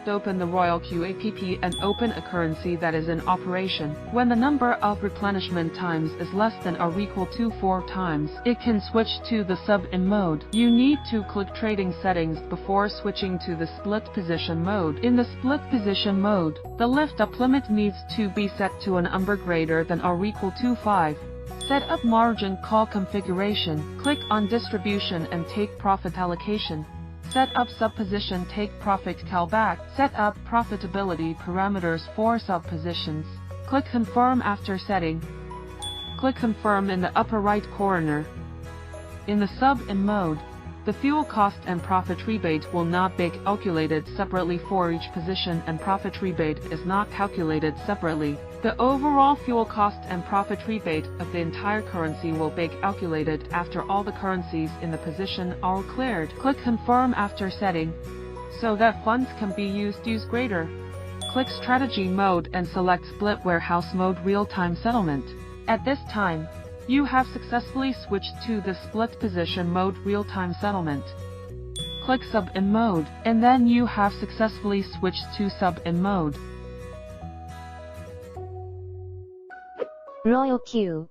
open the Royal Queue app and open a currency that is in operation. When the number of replenishment times is less than or equal to 4 times, it can switch to the sub-in mode. You need to click Trading Settings before switching to the Split Position mode. In the Split Position mode, the lift-up limit needs to be set to a number greater than or equal to 5. Set up margin call configuration. Click on Distribution and Take Profit Allocation. Set up sub-position Take Profit Callback. Set up profitability parameters for sub-positions. Click Confirm after setting. Click Confirm in the upper right corner. In the sub-in mode, the fuel cost and profit rebate will not be calculated separately for each position, and profit rebate is not calculated separately. The overall fuel cost and profit rebate of the entire currency will be calculated after all the currencies in the position are cleared. Click Confirm after setting, so that funds can be used greater. Click Strategy mode and select Split Warehouse mode Real-Time Settlement. At this time, you have successfully switched to the Split Position mode Real-Time Settlement. Click Sub-in mode, and then you have successfully switched to Sub-in mode. Royal Queue.